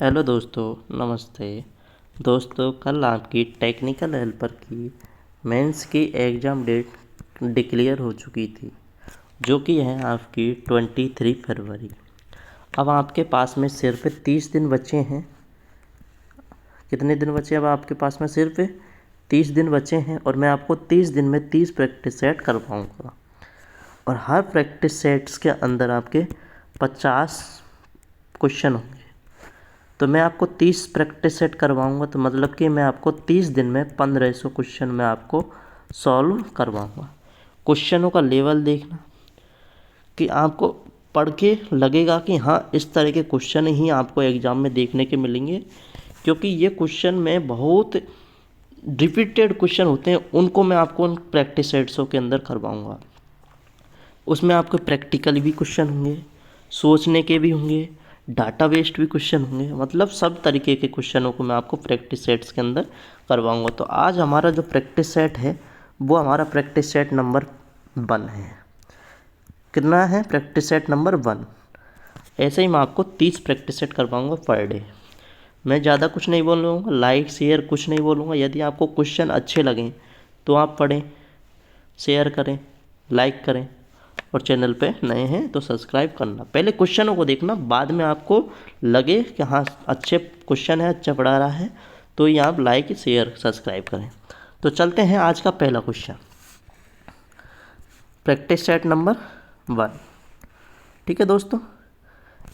Hello दोस्तों, नमस्ते। दोस्तों, कल आपकी टेक्निकल हेल्पर की मेंस की एग्ज़ाम डेट डिक्लेयर हो चुकी थी, जो कि है आपकी 23 फरवरी। अब आपके पास में सिर्फ 30 दिन बचे हैं। कितने दिन बचे अब आपके पास में? सिर्फ 30 दिन बचे हैं, और मैं आपको 30 दिन में 30 प्रैक्टिस सेट करवाऊँगा, और हर प्रैक्टिस सेट्स के अंदर आपके 50 क्वेश्चन होंगे। तो मैं आपको 30 प्रैक्टिस सेट करवाऊँगा, तो मतलब कि मैं आपको 30 दिन में 1500 क्वेश्चन मैं आपको सॉल्व करवाऊँगा। क्वेश्चनों का लेवल देखना कि आपको पढ़ के लगेगा कि हाँ, इस तरह के क्वेश्चन ही आपको एग्ज़ाम में देखने के मिलेंगे, क्योंकि ये क्वेश्चन में बहुत रिपीटेड क्वेश्चन होते हैं। उनको मैं आपको उन प्रैक्टिस सेट्सों के अंदर करवाऊँगा। उसमें आपके प्रैक्टिकल भी क्वेश्चन होंगे, सोचने के भी होंगे, डाटा बेस्ड भी क्वेश्चन होंगे। मतलब सब तरीके के क्वेश्चनों को मैं आपको प्रैक्टिस सेट्स के अंदर करवाऊंगा। तो आज हमारा जो प्रैक्टिस सेट है वो हमारा प्रैक्टिस सेट नंबर 1 है। कितना है? Practice set number 1। ऐसे ही मैं आपको 30 प्रैक्टिस सेट करवाऊँगा पर डे। मैं ज़्यादा कुछ नहीं बोलूँगा, लाइक शेयर कुछ नहीं बोलूँगा। यदि आपको क्वेश्चन अच्छे लगें तो आप पढ़ें, शेयर करें, लाइक करें, और चैनल पे नए हैं तो सब्सक्राइब करना। पहले क्वेश्चनों को देखना, बाद में आपको लगे कि हाँ, अच्छे क्वेश्चन है, अच्छा पढ़ा रहा है, तो ये आप लाइक शेयर सब्सक्राइब करें। तो चलते हैं आज का पहला क्वेश्चन, प्रैक्टिस सेट नंबर 1। ठीक है दोस्तों,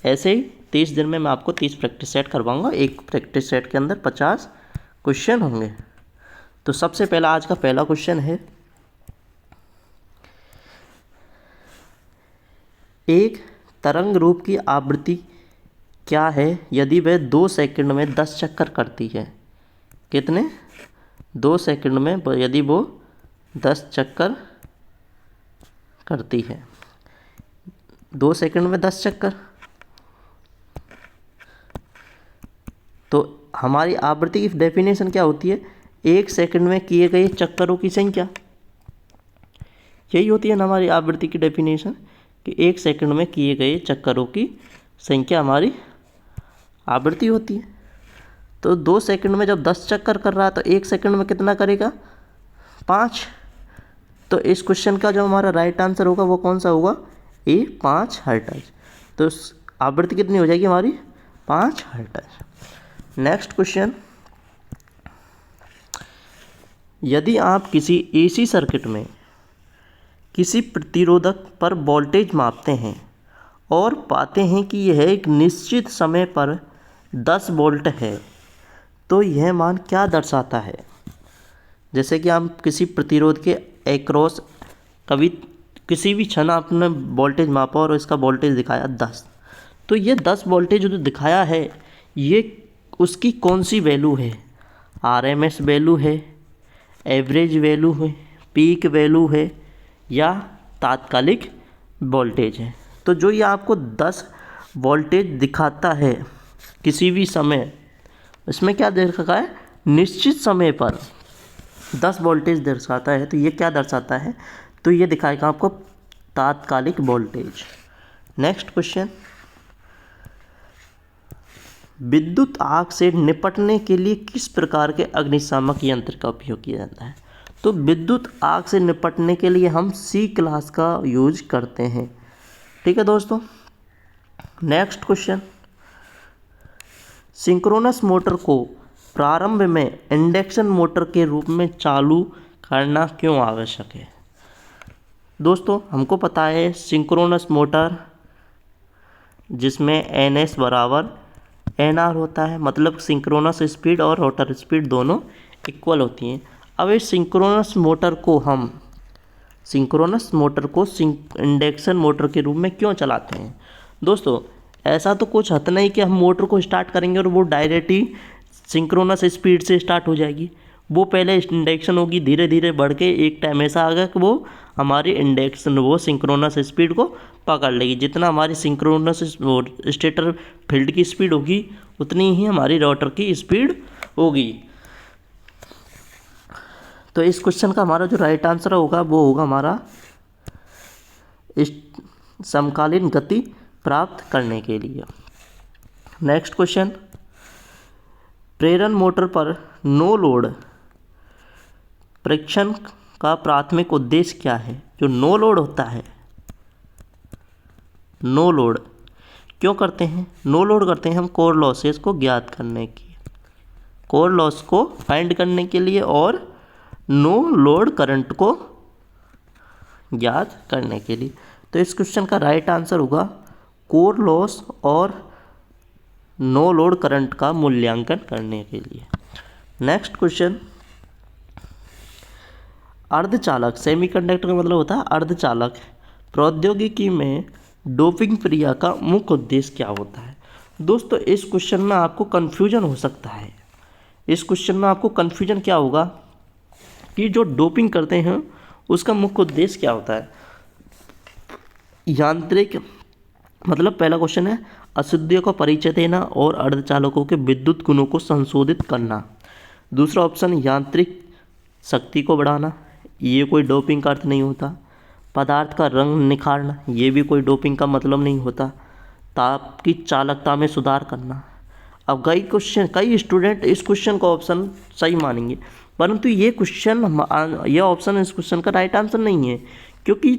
ऐसे ही 30 दिन में मैं आपको 30 प्रैक्टिस सेट करवाऊँगा। एक प्रैक्टिस सेट के अंदर 50 क्वेश्चन होंगे। तो सबसे पहला आज का पहला क्वेश्चन है, एक तरंग रूप की आवृत्ति क्या है यदि वह 2 सेकंड में 10 चक्कर करती है? कितने? 2 सेकंड में यदि वो 10 चक्कर करती है। 2 सेकंड में 10 चक्कर, तो हमारी आवृत्ति की डेफिनेशन क्या होती है? 1 सेकंड में किए गए चक्करों की संख्या। यही होती है ना हमारी आवृत्ति की डेफिनेशन, कि 1 सेकंड में किए गए चक्करों की संख्या हमारी आवृत्ति होती है। तो 2 सेकंड में जब 10 चक्कर कर रहा है तो 1 सेकंड में कितना करेगा? 5। तो इस क्वेश्चन का जो हमारा राइट आंसर होगा वो कौन सा होगा? ए 5 हर्ट्ज। तो आवृत्ति कितनी हो जाएगी हमारी? 5 हर्ट्ज। नेक्स्ट क्वेश्चन, यदि आप किसी एसी सर्किट में किसी प्रतिरोधक पर वोल्टेज मापते हैं और पाते हैं कि यह एक निश्चित समय पर 10 वोल्ट है, तो यह मान क्या दर्शाता है? जैसे कि आप किसी प्रतिरोध के एक्रॉस कभी किसी भी क्षण आपने वोल्टेज मापा और इसका वोल्टेज दिखाया 10, तो ये 10 वोल्टेज जो दिखाया है ये उसकी कौन सी वैल्यू है? आरएमएस वैल्यू है, एवरेज वैल्यू है, पीक वैल्यू है, या तात्कालिक वोल्टेज है? तो जो ये आपको 10 वोल्टेज दिखाता है किसी भी समय, इसमें क्या दे रखा है? निश्चित समय पर 10 वोल्टेज दर्शाता है। तो ये क्या दर्शाता है? तो ये दिखाएगा आपको तात्कालिक वोल्टेज। नेक्स्ट क्वेश्चन, विद्युत आग से निपटने के लिए किस प्रकार के अग्निशामक यंत्र का उपयोग किया जाता है? तो विद्युत आग से निपटने के लिए हम सी क्लास का यूज करते हैं। ठीक है दोस्तों। नेक्स्ट क्वेश्चन, सिंक्रोनस मोटर को प्रारंभ में इंडक्शन मोटर के रूप में चालू करना क्यों आवश्यक है? दोस्तों, हमको पता है सिंक्रोनस मोटर जिसमें NS बराबर NR होता है, मतलब सिंक्रोनस स्पीड और रोटर स्पीड दोनों इक्वल होती हैं। अब इस सिंक्रोनस मोटर को इंडक्शन मोटर के रूप में क्यों चलाते हैं? दोस्तों, ऐसा तो कुछ हद नहीं कि हम मोटर को स्टार्ट करेंगे और वो डायरेक्ट ही सिंक्रोनस स्पीड से स्टार्ट हो जाएगी। वो पहले इंडक्शन होगी, धीरे धीरे बढ़ के एक टाइम ऐसा आएगा कि वो हमारी सिंक्रोनस स्पीड को पकड़ लेगी। जितना हमारी सिंक्रोनस स्टेटर फील्ड की स्पीड होगी उतनी ही हमारी रोटर की स्पीड होगी। तो इस क्वेश्चन का हमारा जो राइट आंसर होगा वो होगा हमारा समकालीन गति प्राप्त करने के लिए। नेक्स्ट क्वेश्चन, प्रेरण मोटर पर नो लोड परीक्षण का प्राथमिक उद्देश्य क्या है? जो नो लोड होता है, नो लोड क्यों करते हैं? नो लोड करते हैं हम कोर लॉसेस को ज्ञात करने की, कोर लॉस को फाइंड करने के लिए और नो लोड करंट को ज्ञात करने के लिए। तो इस क्वेश्चन का राइट आंसर होगा कोर लॉस और नो लोड करंट का मूल्यांकन करने के लिए। नेक्स्ट क्वेश्चन, अर्धचालक, सेमीकंडक्टर का मतलब होता है अर्धचालक प्रौद्योगिकी में डोपिंग क्रिया का मुख्य उद्देश्य क्या होता है? दोस्तों इस क्वेश्चन में आपको कन्फ्यूजन हो सकता है। इस क्वेश्चन में आपको कन्फ्यूजन क्या होगा कि जो डोपिंग करते हैं उसका मुख्य उद्देश्य क्या होता है? यांत्रिक, मतलब पहला क्वेश्चन है अशुद्धियों का परिचय देना और अर्धचालकों के विद्युत गुणों को संशोधित करना। दूसरा ऑप्शन यांत्रिक शक्ति को बढ़ाना, ये कोई डोपिंग का अर्थ नहीं होता। पदार्थ का रंग निखारना, ये भी कोई डोपिंग का मतलब नहीं होता। ताप की चालकता में सुधार करना। अब कई स्टूडेंट इस क्वेश्चन का ऑप्शन सही मानेंगे, परंतु ये ऑप्शन इस क्वेश्चन का राइट आंसर नहीं है, क्योंकि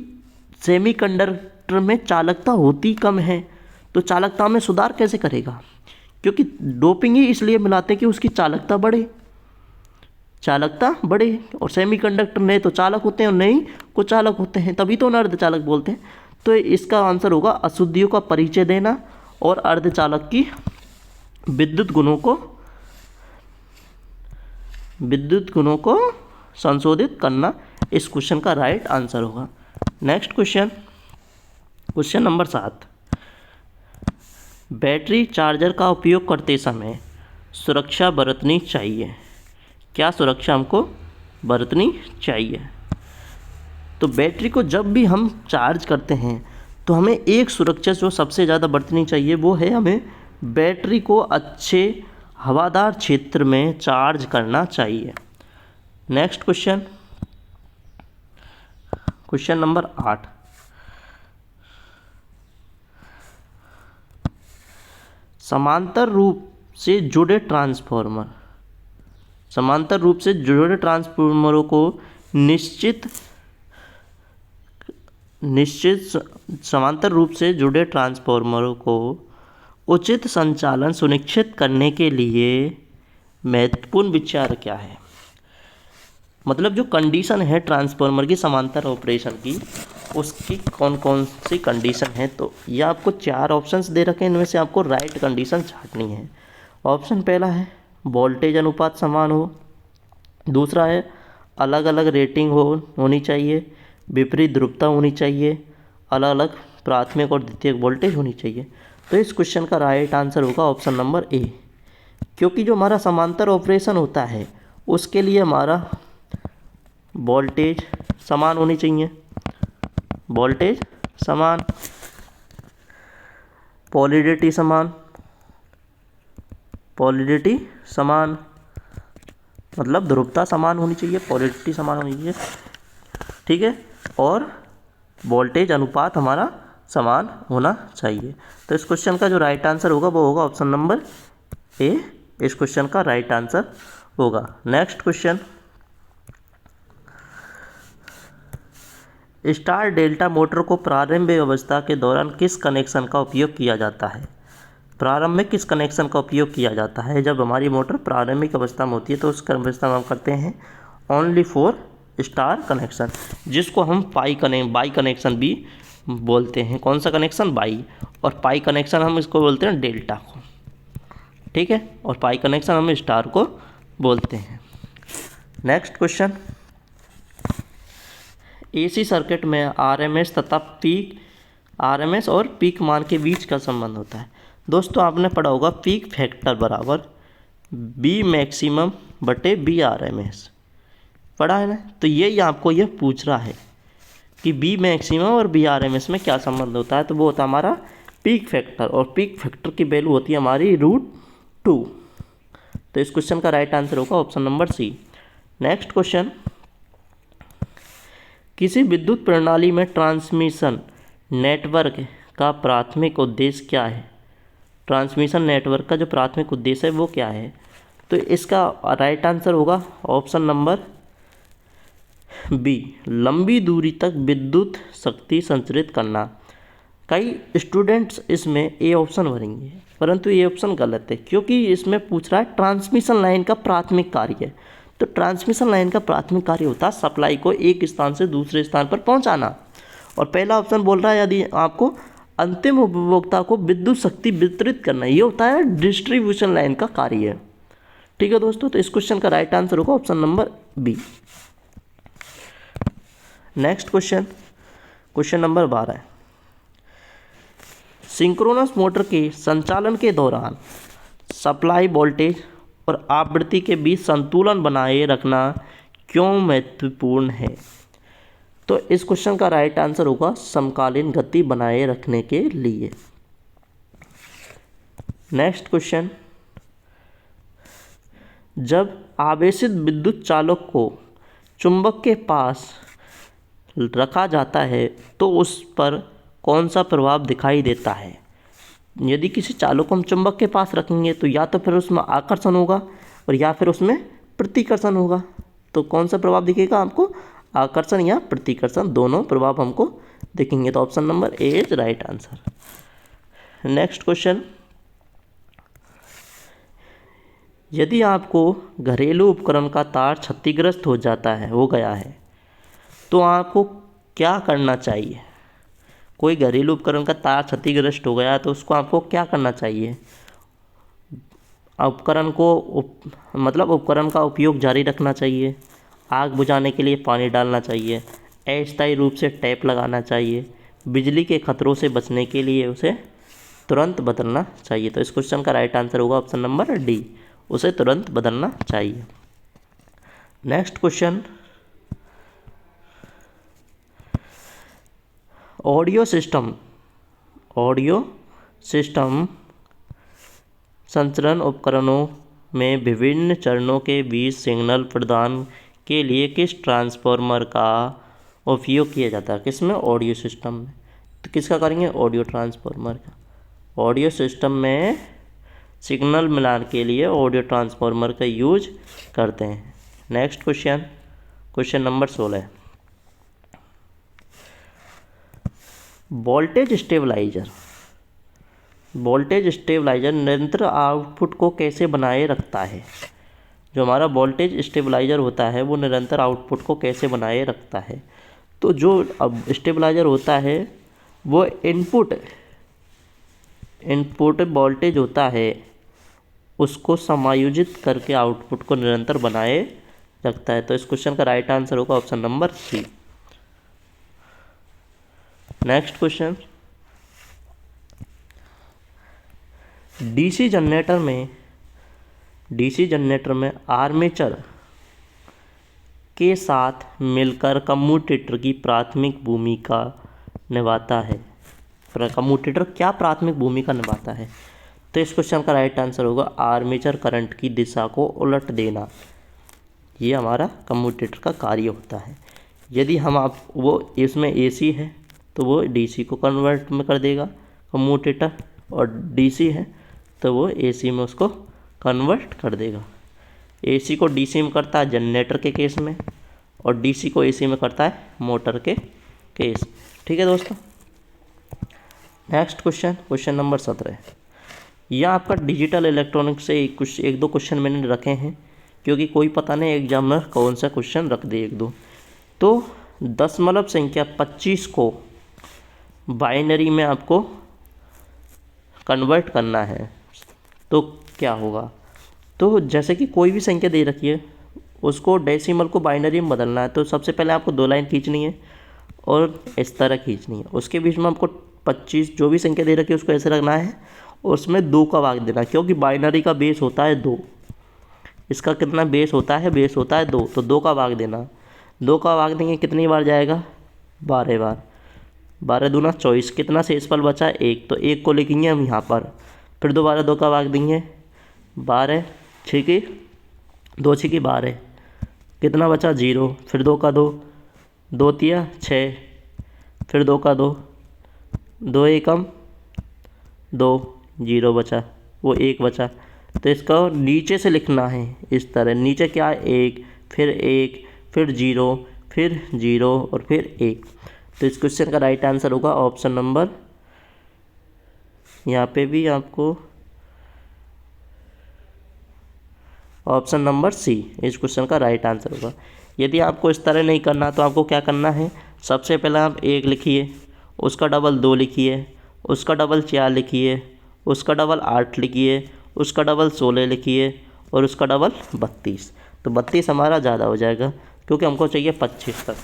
सेमीकंडक्टर में चालकता होती कम है, तो चालकता में सुधार कैसे करेगा? क्योंकि डोपिंग ही इसलिए मिलाते हैं कि उसकी चालकता बढ़े, और सेमीकंडक्टर नहीं तो चालक होते हैं और नहीं को चालक होते हैं, तभी तो उन्हें अर्धचालक बोलते हैं। तो इसका आंसर होगा अशुद्धियों का परिचय देना और अर्धचालक की विद्युत गुणों को संशोधित करना इस क्वेश्चन का राइट आंसर होगा। Next question number 7, battery charger का उपयोग करते समय सुरक्षा बरतनी चाहिए। क्या सुरक्षा हमको बरतनी चाहिए? तो बैटरी को जब भी हम चार्ज करते हैं तो हमें एक सुरक्षा जो सबसे ज़्यादा बरतनी चाहिए वो है हमें बैटरी को अच्छे हवादार क्षेत्र में चार्ज करना चाहिए। नेक्स्ट क्वेश्चन नंबर 8, समांतर रूप से जुड़े ट्रांसफार्मरों को समांतर रूप से जुड़े ट्रांसफार्मरों को उचित संचालन सुनिश्चित करने के लिए महत्वपूर्ण विचार क्या है? मतलब जो कंडीशन है ट्रांसफार्मर की समांतर ऑपरेशन की, उसकी कौन कौन सी कंडीशन है? तो ये आपको 4 ऑप्शंस दे रखे हैं, इनमें से आपको राइट कंडीशन छांटनी है। ऑप्शन पहला है वोल्टेज अनुपात समान हो। दूसरा है अलग अलग रेटिंग होनी चाहिए, विपरीत ध्रुवता होनी चाहिए, अलग अलग प्राथमिक और द्वितीयक वोल्टेज होनी चाहिए। तो इस क्वेश्चन का राइट आंसर होगा ऑप्शन नंबर ए, क्योंकि जो हमारा समांतर ऑपरेशन होता है उसके लिए हमारा वोल्टेज समान होनी चाहिए, पोलैरिटी समान, मतलब ध्रुवता समान होनी चाहिए, पोलैरिटी समान होनी चाहिए, ठीक है, और वोल्टेज अनुपात हमारा समान होना चाहिए। तो इस क्वेश्चन का जो राइट आंसर होगा वो होगा ऑप्शन नंबर ए, इस क्वेश्चन का राइट आंसर होगा। Next question, star delta motor को प्रारंभिक अवस्था के दौरान किस कनेक्शन का उपयोग किया जाता है? प्रारंभ में किस कनेक्शन का उपयोग किया जाता है? जब हमारी मोटर प्रारंभिक अवस्था में होती है तो उस अवस्था में हम करते हैं ओनली फॉर स्टार कनेक्शन, जिसको हम बाई कनेक्शन भी बोलते हैं। कौन सा कनेक्शन? बाई। और पाई कनेक्शन हम इसको बोलते हैं डेल्टा को, ठीक है, और पाई कनेक्शन हम स्टार को बोलते हैं। नेक्स्ट क्वेश्चन, एसी सर्किट में आरएमएस और पीक मान के बीच का संबंध होता है। दोस्तों आपने पढ़ा होगा पीक फैक्टर बराबर बी मैक्सिमम बटे बी आरएमएस, पढ़ा है ना? तो ये आपको ये पूछ रहा है कि बी मैक्सिमम और बी आरएमएस में क्या संबंध होता है, तो वो होता है हमारा पीक फैक्टर, और पीक फैक्टर की वैल्यू होती है हमारी √2। तो इस क्वेश्चन का राइट आंसर होगा option number C. Next question, किसी विद्युत प्रणाली में ट्रांसमिशन नेटवर्क का प्राथमिक उद्देश्य क्या है? ट्रांसमिशन नेटवर्क का जो प्राथमिक उद्देश्य है वो क्या है? तो इसका राइट आंसर होगा ऑप्शन नंबर बी, लंबी दूरी तक विद्युत शक्ति संचरित करना। कई स्टूडेंट्स इसमें ए ऑप्शन भरेंगे, परंतु ये ऑप्शन गलत है, क्योंकि इसमें पूछ रहा है ट्रांसमिशन लाइन का प्राथमिक कार्य। तो ट्रांसमिशन लाइन का प्राथमिक कार्य होता है सप्लाई को एक स्थान से दूसरे स्थान पर पहुंचाना, और पहला ऑप्शन बोल रहा है यदि आपको अंतिम उपभोक्ता को विद्युत शक्ति वितरित करना, ये होता है डिस्ट्रीब्यूशन लाइन का कार्य। ठीक है दोस्तों, तो इस क्वेश्चन का राइट आंसर होगा option number B. Next question, question number 12। Synchronous motor के संचालन के दौरान सप्लाई वोल्टेज और आवृत्ति के बीच संतुलन बनाए रखना क्यों महत्वपूर्ण है? तो इस क्वेश्चन का राइट आंसर होगा समकालीन गति बनाए रखने के लिए। नेक्स्ट क्वेश्चन, जब आवेशित विद्युत चालक को चुंबक के पास रखा जाता है तो उस पर कौन सा प्रभाव दिखाई देता है? यदि किसी चालक को हम चुंबक के पास रखेंगे तो या तो फिर उसमें आकर्षण होगा और या फिर उसमें प्रतिकर्षण होगा। तो कौन सा प्रभाव दिखेगा आपको? आकर्षण या प्रतिकर्षण, दोनों प्रभाव हमको दिखेंगे। तो option number A is right answer. Next question, यदि आपको घरेलू उपकरण का तार क्षतिग्रस्त हो गया है तो आपको क्या करना चाहिए? कोई घरेलू उपकरण का तार क्षतिग्रस्त हो गया तो उसको आपको क्या करना चाहिए? उपकरण का उपयोग जारी रखना चाहिए, आग बुझाने के लिए पानी डालना चाहिए, अस्थायी रूप से टैप लगाना चाहिए, बिजली के खतरों से बचने के लिए उसे तुरंत बदलना चाहिए। तो इस क्वेश्चन का राइट आंसर होगा ऑप्शन नंबर डी, उसे तुरंत बदलना चाहिए। नेक्स्ट क्वेश्चन, ऑडियो सिस्टम संचरण उपकरणों में विभिन्न चरणों के बीच सिग्नल प्रदान के लिए किस ट्रांसफार्मर का उपयोग किया जाता है? किसमें? ऑडियो सिस्टम में। तो किसका करेंगे? ऑडियो ट्रांसफार्मर का। ऑडियो सिस्टम में सिग्नल मिलान के लिए ऑडियो ट्रांसफार्मर का यूज करते हैं। Next question, question number 16। Voltage stabiliser निरंतर आउटपुट को कैसे बनाए रखता है? जो हमारा वोल्टेज स्टेबलाइजर होता है वो निरंतर आउटपुट को कैसे बनाए रखता है? तो जो अब स्टेबलाइजर होता है वो इनपुट वोल्टेज होता है उसको समायोजित करके आउटपुट को निरंतर बनाए रखता है। तो इस क्वेश्चन का राइट आंसर होगा option number C. Next question, DC generator में आर्मेचर के साथ मिलकर कम्यूटेटर की प्राथमिक भूमिका निभाता है। कम्यूटेटर क्या प्राथमिक भूमिका निभाता है? तो इस क्वेश्चन का राइट आंसर होगा आर्मेचर करंट की दिशा को उलट देना। ये हमारा कम्यूटेटर का कार्य होता है। यदि वो इसमें एसी है तो वो डीसी को कन्वर्ट में कर देगा कम्यूटेटर, और डीसी है तो वो एसी में उसको कन्वर्ट कर देगा। एसी को डीसी में करता है जनरेटर के केस में, और डीसी को एसी में करता है मोटर के केस। ठीक है दोस्तों। Next question, question number 17। यह आपका डिजिटल इलेक्ट्रॉनिक्स से एक दो क्वेश्चन मैंने रखे हैं, क्योंकि कोई पता नहीं एग्जाम में कौन सा क्वेश्चन रख दे एक दो। तो दशमलव संख्या 25 को बाइनरी में आपको कन्वर्ट करना है तो क्या होगा? तो जैसे कि कोई भी संख्या दे रखी है उसको डेसिमल को बाइनरी में बदलना है। तो सबसे पहले आपको 2 लाइन खींचनी है और इस तरह खींचनी है। उसके बीच में आपको 25 जो भी संख्या दे रखी है उसको ऐसे रखना है और उसमें 2 का भाग देना है, क्योंकि बाइनरी का बेस होता है 2। इसका कितना बेस होता है? बेस होता है 2, तो 2 का भाग देना। 2 का भाग देंगे कितनी बार जाएगा? 12 बार। 12 दूना 24, कितना शेषफल बचा? 1, तो 1 को लिखेंगे हम यहाँ पर। फिर दोबारा 2 का भाग देंगे 12, 6 की 2 6 की 12, कितना बचा? 0। फिर 2 का 2, 2 तिया 6, फिर 2 का 2, 2 एकम 2, 0 बचा, वो 1 बचा। तो इसको नीचे से लिखना है इस तरह। नीचे क्या है, 1, फिर 0, फिर 0 और फिर 1। तो इस क्वेश्चन का राइट आंसर होगा ऑप्शन नंबर, यहाँ पे भी आपको ऑप्शन नंबर सी इस क्वेश्चन का राइट आंसर होगा। यदि आपको इस तरह नहीं करना तो आपको क्या करना है, सबसे पहले आप 1 लिखिए, उसका डबल 2 लिखिए, उसका डबल 4 लिखिए, उसका डबल 8 लिखिए, उसका डबल 16 लिखिए और उसका डबल 32। तो 32 हमारा ज़्यादा हो जाएगा क्योंकि हमको चाहिए 25 तक।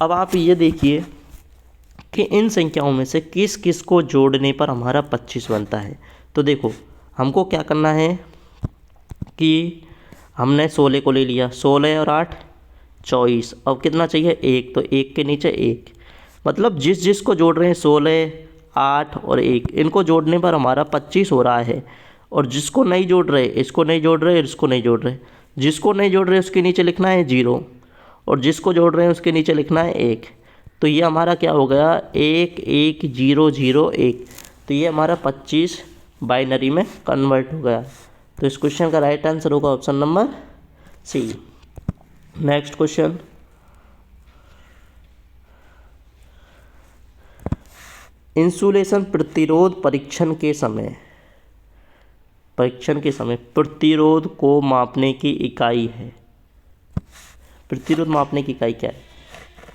अब आप ये देखिए कि इन संख्याओं में से किस किस को जोड़ने पर हमारा 25 बनता है। तो देखो हमको क्या करना है कि हमने 16 को ले लिया, 16 और 8 24। अब कितना चाहिए, 1, तो 1 के नीचे 1, मतलब जिस जिस को जोड़ रहे हैं 16, 8 और 1, इनको जोड़ने पर हमारा 25 हो रहा है। और जिसको नहीं जोड़ रहे, इसको नहीं जोड़ रहे, इसको नहीं जोड़ रहे, जिसको नहीं जोड़ रहे उसके नीचे लिखना है 0 और जिसको जोड़ रहे हैं उसके नीचे लिखना है 1। तो ये हमारा क्या हो गया, 1 1 0 0 1। तो ये हमारा 25 बाइनरी में कन्वर्ट हो गया। तो इस क्वेश्चन का राइट आंसर होगा option number C. Next question, insulation प्रतिरोध परीक्षण के समय प्रतिरोध को मापने की इकाई है। प्रतिरोध मापने की इकाई क्या है?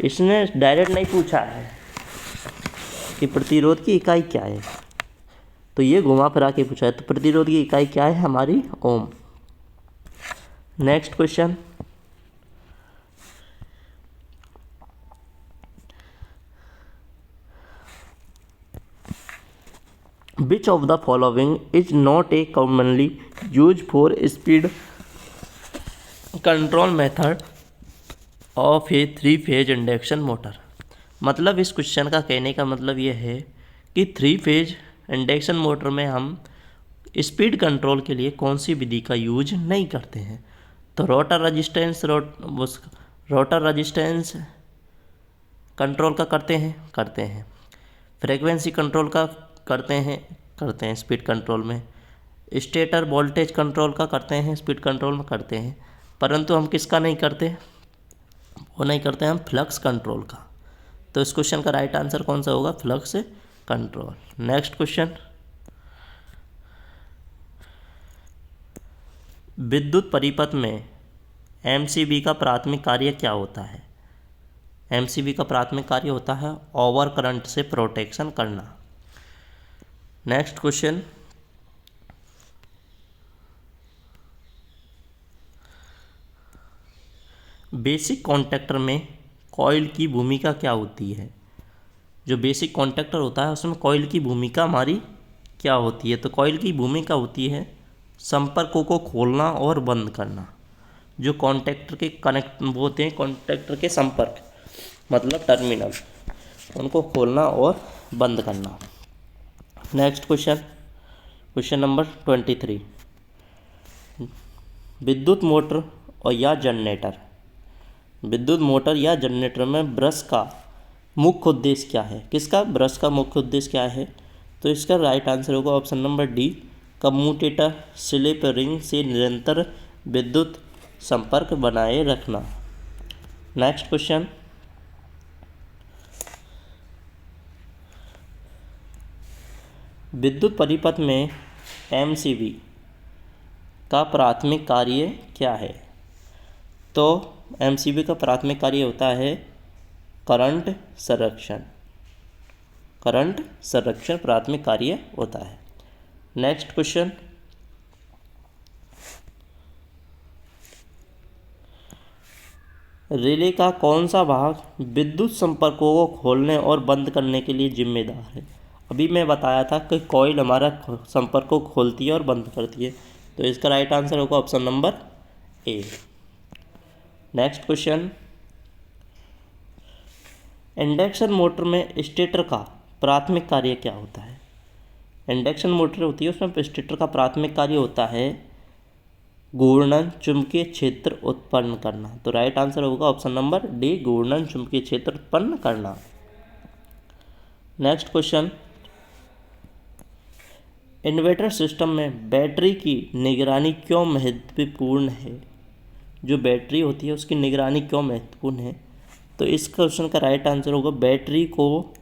इसने डायरेक्ट नहीं पूछा है कि प्रतिरोध की इकाई क्या है, तो ये घुमा फिरा के पूछा है। तो प्रतिरोध की इकाई क्या है हमारी, ohm. Next question, Which of the following is not a commonly used for speed control method of a 3-phase induction motor. मतलब इस क्वेश्चन का कहने का मतलब ये है कि 3-phase इंडक्शन मोटर में हम स्पीड कंट्रोल के लिए कौन सी विधि का यूज नहीं करते हैं। तो रोटर रजिस्टेंस कंट्रोल का करते हैं, फ्रीक्वेंसी कंट्रोल का करते हैं स्पीड कंट्रोल में, स्टेटर वोल्टेज कंट्रोल का करते हैं स्पीड कंट्रोल में करते हैं, परंतु हम किसका नहीं करते, वो नहीं करते हम फ्लक्स कंट्रोल का। तो इस क्वेश्चन का राइट आंसर कौन सा होगा, फ्लक्स कंट्रोल। नेक्स्ट क्वेश्चन, विद्युत परिपथ में एमसीबी का प्राथमिक कार्य क्या होता है। एमसीबी का प्राथमिक कार्य होता है ओवर करंट से प्रोटेक्शन करना। नेक्स्ट क्वेश्चन, बेसिक कॉन्टैक्टर में कॉइल की भूमिका क्या होती है। जो बेसिक कॉन्टैक्टर होता है उसमें कॉइल की भूमिका हमारी क्या होती है। तो कॉइल की भूमिका होती है संपर्कों को खोलना और बंद करना। जो कॉन्टैक्टर के वो होते हैं कॉन्टैक्टर के संपर्क मतलब टर्मिनल, उनको खोलना और बंद करना। नेक्स्ट क्वेश्चन नंबर 23, विद्युत मोटर या जनरेटर में ब्रश का मुख्य उद्देश्य क्या है। किसका, ब्रश का मुख्य उद्देश्य क्या है। तो इसका राइट आंसर होगा option number D, commutator slip ring से निरंतर विद्युत संपर्क बनाए रखना। नेक्स्ट क्वेश्चन, विद्युत परिपथ में एमसीबी का प्राथमिक कार्य क्या है। तो एमसीबी का प्राथमिक कार्य होता है करंट संरक्षण प्राथमिक कार्य होता है। नेक्स्ट क्वेश्चन, रिले का कौन सा भाग विद्युत संपर्कों को खोलने और बंद करने के लिए जिम्मेदार है। अभी मैं बताया था कि कॉइल हमारा संपर्क को खोलती है और बंद करती है। तो इसका राइट आंसर होगा ऑप्शन नंबर ए। नेक्स्ट क्वेश्चन, इंडक्शन मोटर में स्टेटर का प्राथमिक कार्य क्या होता है। इंडक्शन मोटर होती है उसमें स्टेटर का प्राथमिक कार्य होता है घूर्णन चुंबकीय क्षेत्र उत्पन्न करना। तो राइट आंसर होगा ऑप्शन नंबर डी, घूर्णन चुंबकीय क्षेत्र उत्पन्न करना। नेक्स्ट क्वेश्चन, इन्वर्टर सिस्टम में बैटरी की निगरानी क्यों महत्वपूर्ण है? जो बैटरी होती है उसकी निगरानी क्यों महत्वपूर्ण है? तो इस क्वेश्चन का राइट आंसर होगा बैटरी को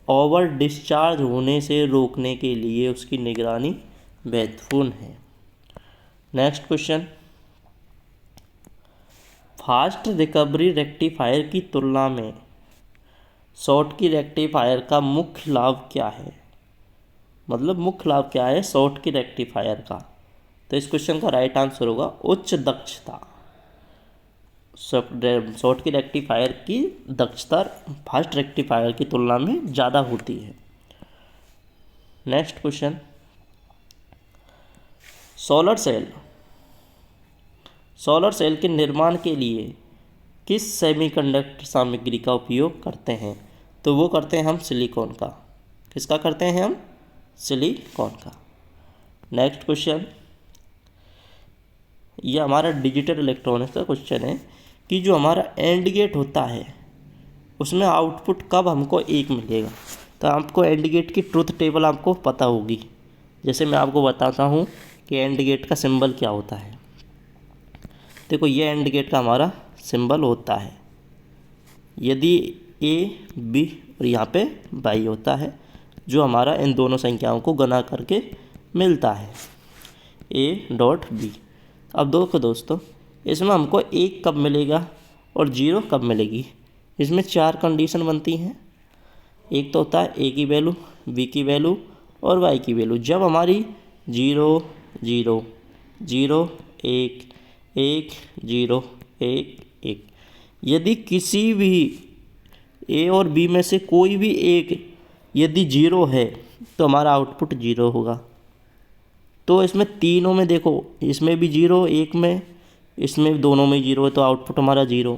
ओवर डिस्चार्ज होने से रोकने के लिए उसकी निगरानी महत्वपूर्ण है। Next question, fast recovery rectifier की तुलना में शॉर्ट की रेक्टिफायर का मुख्य लाभ क्या है? मतलब मुख्य लाभ क्या है शॉर्ट की रेक्टिफायर का? तो इस क्वेश्चन का राइट आंसर होगा उच्च दक्षता। शॉर्ट की रेक्टिफायर की दक्षता फास्ट रेक्टिफायर की तुलना में ज़्यादा होती है। नेक्स्ट क्वेश्चन, सोलर सेल के निर्माण के लिए किस सेमीकंडक्टर सामग्री का उपयोग करते हैं? तो वो करते हैं हम सिलिकॉन का। किसका करते हैं हम? सिलिकॉन का। नेक्स्ट क्वेश्चन, ये हमारा डिजिटल इलेक्ट्रॉनिक्स का क्वेश्चन है कि जो हमारा एंड गेट होता है उसमें आउटपुट कब हमको 1 मिलेगा? तो आपको एंड गेट की ट्रुथ टेबल आपको पता होगी। जैसे मैं आपको बताता हूँ कि एंड गेट का सिंबल क्या होता है। देखो ये एंड गेट का हमारा सिंबल होता है, यदि ए बी और यहाँ पे बाई होता है, जो हमारा इन दोनों संख्याओं को गुणा करके मिलता है ए डॉट बी। अब देखो दोस्तों, इसमें हमको 1 कब मिलेगा और 0 कब मिलेगी? इसमें 4 कंडीशन बनती हैं। एक तो होता है ए की वैल्यू, बी की वैल्यू और वाई की वैल्यू। जब हमारी 0 0 0 1 1 0 1 1, यदि किसी भी ए और बी में से कोई भी एक यदि 0 है तो हमारा आउटपुट 0 होगा। तो इसमें तीनों में देखो, इसमें भी 0, एक में, इसमें दोनों में 0 है तो आउटपुट हमारा 0।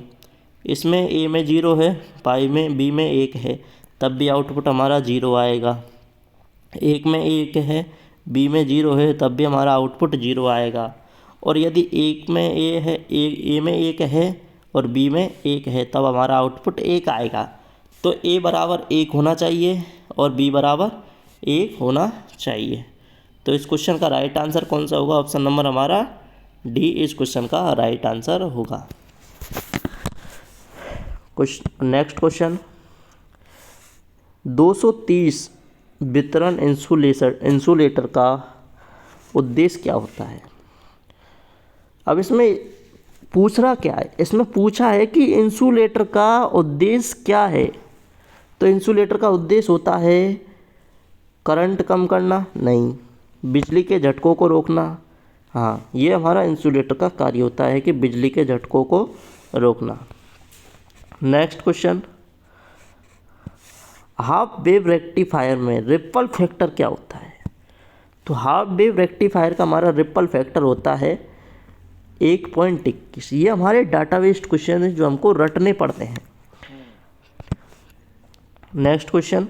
इसमें ए में 0 है, पाई में बी में 1 है, तब भी आउटपुट हमारा 0 आएगा। एक में 1 है, बी में 0 है, तब भी हमारा आउटपुट 0 आएगा। और यदि एक में ए है, ए में 1 है और बी में 1 है, तब हमारा आउटपुट 1 आएगा। तो ए बराबर 1 होना चाहिए और बी बराबर 1 होना चाहिए। तो इस क्वेश्चन का राइट आंसर कौन सा होगा? ऑप्शन नंबर हमारा डी इस क्वेश्चन का राइट आंसर होगा। नेक्स्ट क्वेश्चन, 230 वितरण इंसुलेटर का उद्देश्य क्या होता है? अब इसमें पूछना क्या है? इसमें पूछा है कि इंसुलेटर का उद्देश्य क्या है। तो इंसुलेटर का उद्देश्य होता है करंट कम करना? नहीं। बिजली के झटकों को रोकना? हाँ, ये हमारा इंसुलेटर का कार्य होता है कि बिजली के झटकों को रोकना। Next question, half wave rectifier में रिपल फैक्टर क्या होता है? तो हाफ वेव रेक्टिफायर का हमारा रिपल फैक्टर होता है 1.21। ये हमारे डाटा बेस्ड क्वेश्चन है जो हमको रटने पड़ते हैं। नेक्स्ट क्वेश्चन,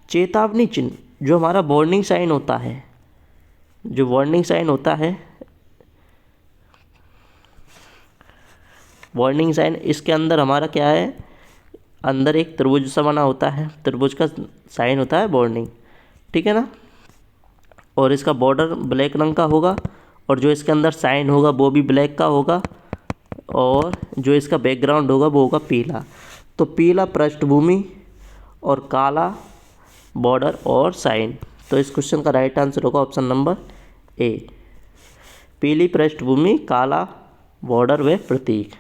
चेतावनी चिन्ह जो हमारा वार्निंग साइन होता है, जो वार्निंग साइन होता है, वार्निंग साइन, इसके अंदर हमारा क्या है? अंदर एक त्रिभुज सा बना होता है, त्रिभुज का साइन होता है वार्निंग, ठीक है ना। और इसका बॉर्डर ब्लैक रंग का होगा और जो इसके अंदर साइन होगा वो भी ब्लैक का होगा और जो इसका बैकग्राउंड होगा वो होगा पीला। तो पीला पृष्ठभूमि और काला बॉर्डर और साइन। तो इस क्वेश्चन का राइट आंसर होगा ऑप्शन नंबर ए, पीली पृष्ठभूमि, काला बॉर्डर व प्रतीक।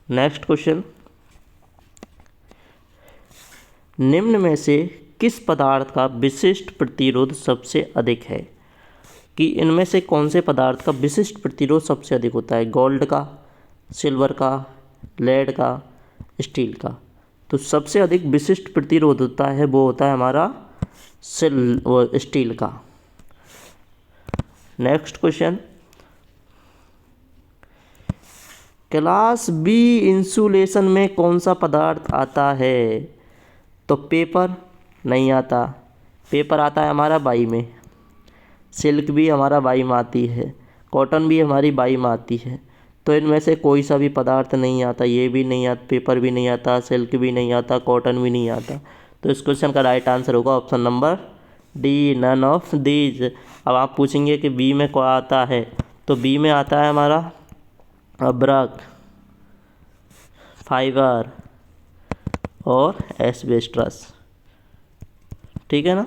नेक्स्ट क्वेश्चन, निम्न में से किस पदार्थ का विशिष्ट प्रतिरोध सबसे अधिक है? कि इनमें से कौन से पदार्थ का विशिष्ट प्रतिरोध सबसे अधिक होता है? गोल्ड का, सिल्वर का, लेड का, स्टील का। तो सबसे अधिक विशिष्ट प्रतिरोध होता है वो होता है हमारा स्टील का। Next question, class B insulation में कौन सा पदार्थ आता है? तो पेपर नहीं आता, पेपर आता है हमारा बाई में, सिल्क भी हमारा बाई में आती है, कॉटन भी हमारी बाई में आती है। तो इनमें से कोई सा भी पदार्थ नहीं आता, ये भी नहीं आता, पेपर भी नहीं आता, सिल्क भी नहीं आता, कॉटन भी नहीं आता। तो इस क्वेश्चन का राइट आंसर होगा option number D, none of these. अब आप पूछेंगे कि बी में क्या आता है, तो बी में आता है हमारा अब्रक, फाइबर और एस्बेस्टस। ठीक है ना,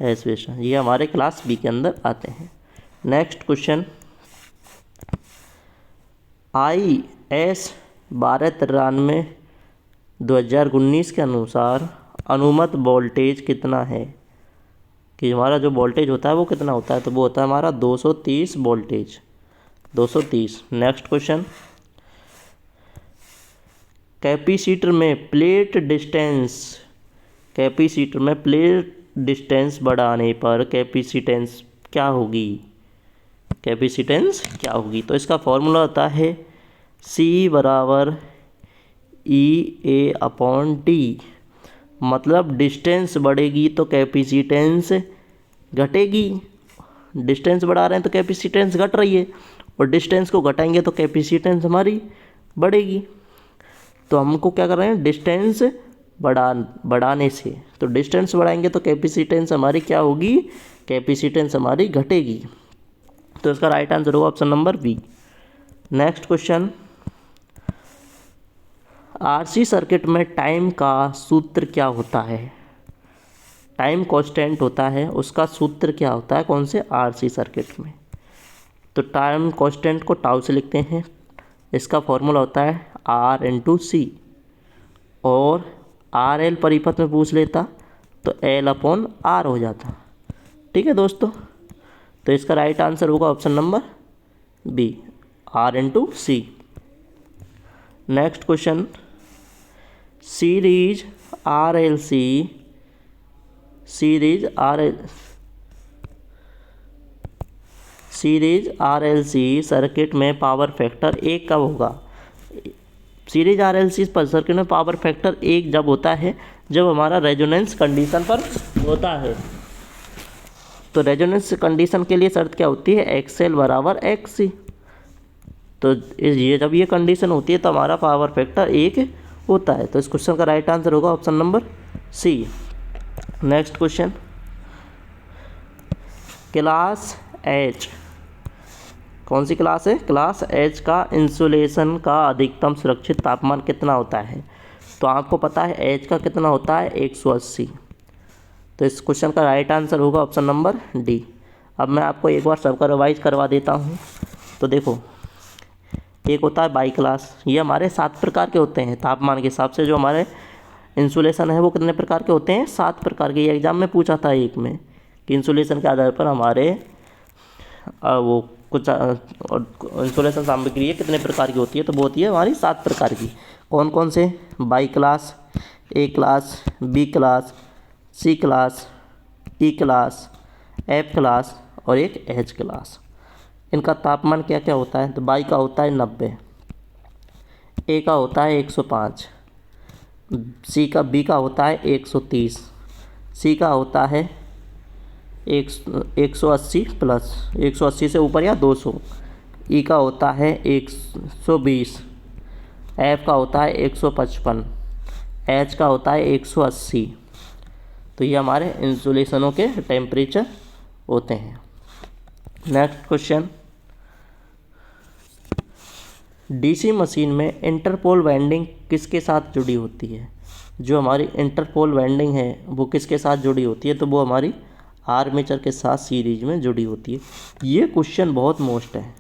एस्बेस्टस ये हमारे क्लास बी के अंदर आते हैं। नेक्स्ट क्वेश्चन, IS 1293 2019 के अनुसार अनुमत वोल्टेज कितना है, कि हमारा जो वोल्टेज होता है वो कितना होता है, तो वो होता है हमारा 230 वोल्टेज, 230। नेक्स्ट क्वेश्चन, कैपेसिटर में प्लेट डिस्टेंस बढ़ाने पर कैपेसिटेंस क्या होगी, तो इसका फॉर्मूला होता है C बराबर EA/D। मतलब डिस्टेंस बढ़ेगी तो कैपेसिटेंस घटेगी, डिस्टेंस बढ़ा रहे हैं तो कैपेसिटेंस घट रही है, और डिस्टेंस को घटाएंगे तो कैपेसिटेंस हमारी बढ़ेगी। तो हमको क्या कर रहे हैं, डिस्टेंस बढ़ाने से, तो डिस्टेंस बढ़ाएंगे तो कैपेसिटेंस हमारी क्या होगी, कैपेसिटेंस हमारी घटेगी। तो इसका राइट आंसर होगा option number B. Next question, RC circuit में टाइम का सूत्र क्या होता है, टाइम कांस्टेंट होता है, उसका सूत्र क्या होता है कौन से RC सर्किट में, तो टाइम कांस्टेंट को टाउ से लिखते हैं, इसका फॉर्मूला होता है R/C, और RL परिपथ में पूछ लेता तो L/R हो जाता। ठीक है दोस्तों, तो इसका राइट आंसर होगा option number B, R/C। Next question, series RLC circuit में पावर फैक्टर 1 कब होगा, सीरीज RLC पर सर्किट में पावर फैक्टर 1 जब होता है जब हमारा रेजोनेंस कंडीशन पर होता है। तो रेजोनेंस कंडीशन के लिए शर्त क्या होती है, XL बराबर XC। तो ये जब ये कंडीशन होती है तो हमारा पावर फैक्टर 1 होता है। तो इस क्वेश्चन का राइट आंसर होगा option number C. Next question, class H, कौन सी क्लास है, क्लास H का इंसुलेशन का अधिकतम सुरक्षित तापमान कितना होता है, तो आपको पता है H का कितना होता है 180। तो इस क्वेश्चन का राइट आंसर होगा ऑप्शन नंबर डी। अब मैं आपको एक बार सबका रिवाइज करवा देता हूँ। तो देखो, एक होता है बाई क्लास, ये हमारे 7 प्रकार के होते हैं तापमान के हिसाब से। जो हमारे इंसुलेशन है वो कितने प्रकार के होते हैं, 7 प्रकार के। ये एग्जाम में पूछा था एक में कि इंसुलेशन के आधार पर हमारे वो कुछ इंसुलेशन सामग्री है कितने प्रकार की होती है, तो वो होती है हमारी 7 प्रकार की। कौन कौन से, Y class, A class, B class, C class, E class, F class और एक एच क्लास। इनका तापमान क्या क्या होता है, तो बाई का होता है 90, ए का होता है 105, बी का होता है 130, सी का होता है 180 प्लस 180 से ऊपर या 200, ई का होता है 120, एफ का होता है 155, एच का होता है 180। तो ये हमारे इंसुलेशनों के टेम्परेचर होते हैं। नेक्स्ट क्वेश्चन, डीसी मशीन में इंटरपोल वाइंडिंग किसके साथ जुड़ी होती है, जो हमारी इंटरपोल वाइंडिंग है वो किसके साथ जुड़ी होती है, तो वो हमारी आर्मेचर के साथ सीरीज में जुड़ी होती है। ये क्वेश्चन बहुत मोस्ट है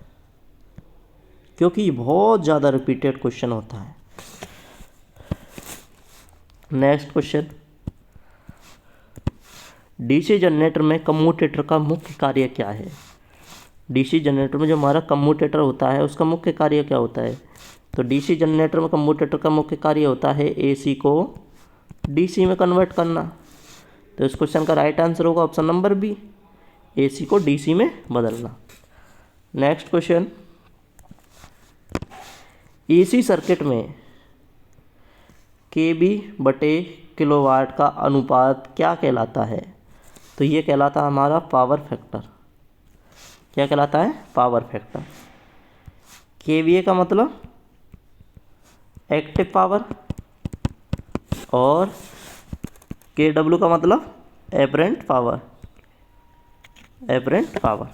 क्योंकि ये बहुत ज़्यादा रिपीटेड क्वेश्चन होता है। नेक्स्ट क्वेश्चन, डीसी जनरेटर में कम्यूटेटर का मुख्य कार्य क्या है, डीसी जनरेटर में जो हमारा कम्यूटेटर होता है उसका मुख्य कार्य क्या होता है, तो डीसी जनरेटर में कम्यूटेटर का मुख्य कार्य होता है एसी को डीसी में कन्वर्ट करना। तो इस क्वेश्चन का राइट आंसर होगा ऑप्शन नंबर बी, एसी को डीसी में बदलना। नेक्स्ट क्वेश्चन, एसी सर्किट में kV/किलोवाट का अनुपात क्या कहलाता है, तो ये कहलाता है हमारा पावर फैक्टर। क्या कहलाता है, पावर फैक्टर। केवीए का मतलब एक्टिव पावर और के डब्ल्यू का मतलब apparent power, apparent power.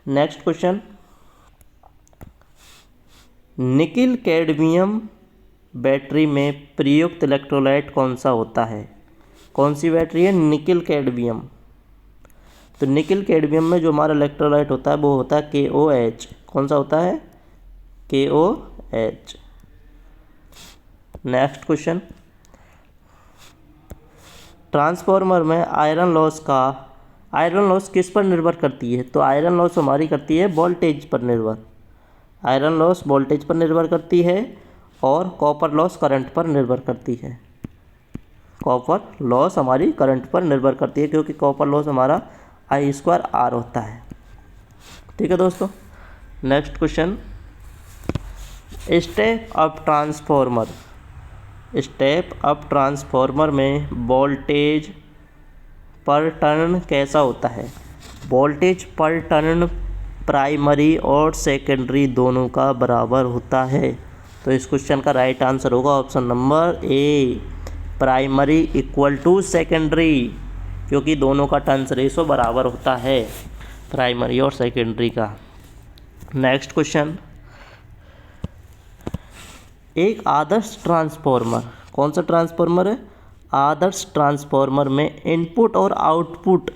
Next question, nickel cadmium battery में प्रयुक्त इलेक्ट्रोलाइट कौन सा होता है? कौन सी बैटरी है? Nickel cadmium. तो निकिल कैडमियम में जो हमारा इलेक्ट्रोलाइट होता है वो होता है KOH। कौन सा होता है? KOH। नेक्स्ट क्वेश्चन, ट्रांसफार्मर में आयरन लॉस किस पर निर्भर करती है? तो आयरन लॉस हमारी करती है वोल्टेज पर निर्भर। आयरन लॉस वोल्टेज पर निर्भर करती है और कॉपर लॉस करंट पर निर्भर करती है। कॉपर लॉस हमारी करंट पर निर्भर करती है क्योंकि कॉपर लॉस हमारा I²R होता है। ठीक है दोस्तों। Next question, step up transformer में वोल्टेज पर टर्न कैसा होता है? वोल्टेज पर टर्न प्राइमरी और सेकेंडरी दोनों का बराबर होता है। तो इस क्वेश्चन का राइट आंसर होगा option number A, primary equal to secondary, क्योंकि दोनों का टर्न्स रेशो बराबर होता है, प्राइमरी और सेकेंडरी का। नेक्स्ट क्वेश्चन, एक आदर्श ट्रांसफार्मर, कौन सा ट्रांसफार्मर है? आदर्श ट्रांसफार्मर में इनपुट और आउटपुट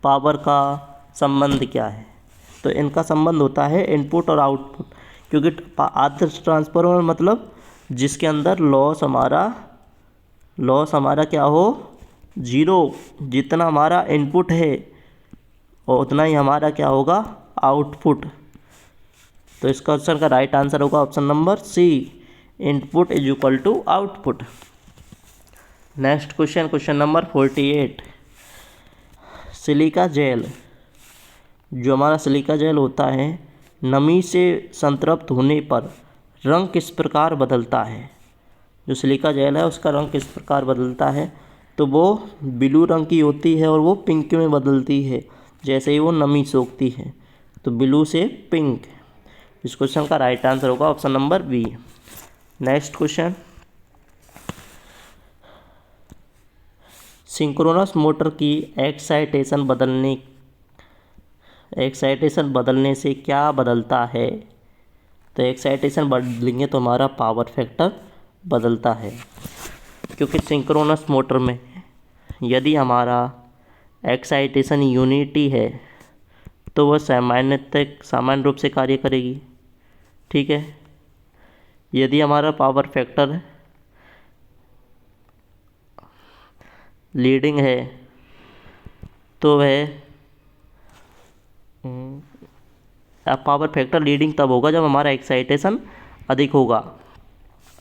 पावर का संबंध क्या है? तो इनका संबंध होता है इनपुट और आउटपुट, क्योंकि आदर्श ट्रांसफार्मर मतलब जिसके अंदर लॉस हमारा क्या हो? जीरो। जितना हमारा इनपुट है और उतना ही हमारा क्या होगा? आउटपुट। तो इस क्वेश्चन का राइट आंसर होगा option number C, input is equal to output. Next question, question number 48, silica gel, जो हमारा सिलिका जेल होता है नमी से संतृप्त होने पर रंग किस प्रकार बदलता है? जो सिलिका जेल है उसका रंग किस प्रकार बदलता है? तो वो ब्लू रंग की होती है और वो पिंक में बदलती है जैसे ही वो नमी सोखती है। तो ब्लू से पिंक। इस क्वेश्चन का राइट आंसर होगा option number B. Next question, synchronous motor की एक्साइटेशन बदलने से क्या बदलता है? तो एक्साइटेशन बदलेंगे तो हमारा पावर फैक्टर बदलता है, क्योंकि सिंक्रोनस मोटर में यदि हमारा एक्साइटेशन यूनिटी है तो वह सामान्य रूप से कार्य करेगी। ठीक है। यदि हमारा पावर फैक्टर लीडिंग है तो वह पावर फैक्टर लीडिंग तब होगा जब हमारा एक्साइटेशन अधिक होगा,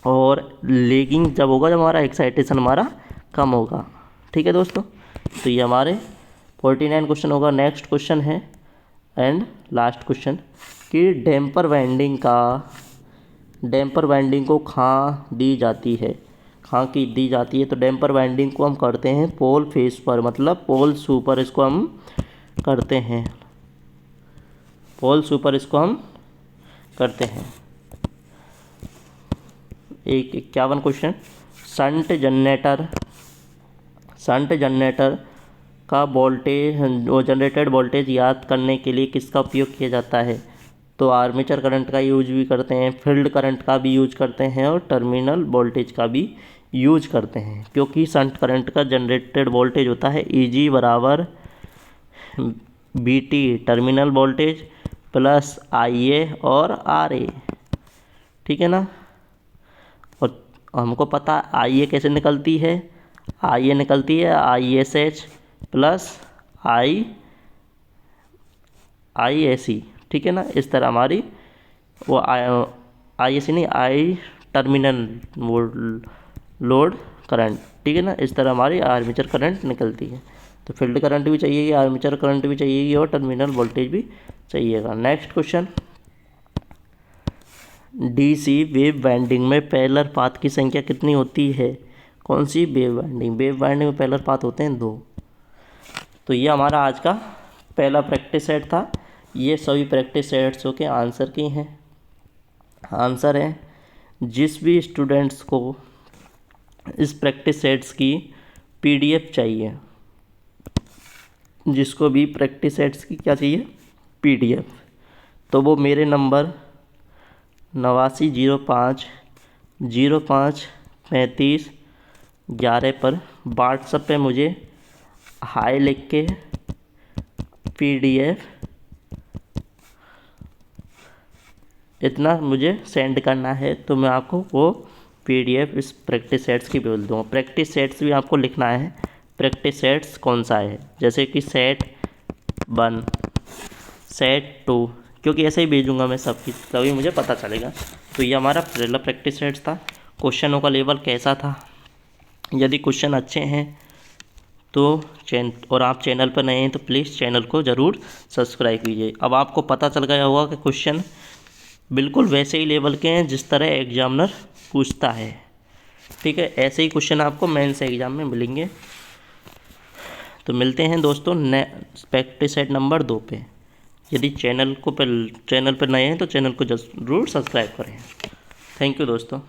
और लैगिंग जब होगा जब हमारा एक्साइटेशन हमारा कम होगा। ठीक है दोस्तों, तो ये हमारे 49 क्वेश्चन होगा। नेक्स्ट क्वेश्चन है एंड लास्ट क्वेश्चन कि डैम्पर वाइंडिंग को खाँ दी जाती है तो डैम्पर वाइंडिंग को हम करते हैं पोल फेस पर, मतलब पोल सुपर इसको हम करते हैं, पोल सुपर इसको हम करते हैं। 51 क्वेश्चन, शंट जनरेटर का जनरेटेड वोल्टेज याद करने के लिए किसका उपयोग किया जाता है? तो आर्मेचर करंट का यूज भी करते हैं, फील्ड करंट का भी यूज करते हैं और टर्मिनल वोल्टेज का भी यूज करते हैं, क्योंकि शंट करंट का जनरेटेड वोल्टेज होता है EG बराबर BT terminal voltage plus IA और RA। ठीक है ना। और हमको पता IA कैसे निकलती है? IA निकलती है ISH प्लस IAC। ठीक है ना। इस तरह हमारी वो IAC नहीं, I टर्मिनल लोड करंट। ठीक है ना। इस तरह हमारी आर्मेचर करंट निकलती है। तो फील्ड करंट भी चाहिएगी, आर्मेचर करंट भी चाहिएगी और टर्मिनल वोल्टेज भी चाहिएगा। Next question, DC wave winding में पैरेलल पाथ की संख्या कितनी होती है? कौन सी वेव वाइंडिंग में पैरेलल पाथ होते हैं 2। तो ये हमारा आज का पहला प्रैक्टिस सेट था। ये सभी प्रैक्टिस सेट्सों के आंसर की हैं। आंसर है जिस भी स्टूडेंट्स को इस प्रैक्टिस सेट्स की PDF चाहिए, जिसको भी प्रैक्टिस सेट्स की क्या चाहिए, PDF, तो वो मेरे नंबर 8905053511 पर व्हाट्सएप पे मुझे हाय लिख के PDF इतना मुझे सेंड करना है, तो मैं आपको वो PDF इस प्रैक्टिस सेट्स की बोल दूँगा। प्रैक्टिस सेट्स भी आपको लिखना है, प्रैक्टिस सेट्स कौन सा है, जैसे कि सेट 1, सेट 2, क्योंकि ऐसे ही भेजूँगा मैं सबकी, तभी मुझे पता चलेगा। तो ये हमारा पहला प्रैक्टिस सेट्स था। क्वेश्चनों का लेवल कैसा था, यदि क्वेश्चन अच्छे हैं तो और आप चैनल पर नए हैं तो प्लीज़ चैनल को ज़रूर सब्सक्राइब कीजिए। अब आपको पता चल गया होगा कि क्वेश्चन बिल्कुल वैसे ही लेवल के हैं जिस तरह एग्जामिनर पूछता है। ठीक है, ऐसे ही क्वेश्चन आपको मेंस एग्जाम में मिलेंगे। तो मिलते हैं दोस्तों प्रैक्टिस सेट नंबर 2 पे। यदि चैनल पर नए हैं तो चैनल को ज़रूर सब्सक्राइब करें। थैंक यू दोस्तों।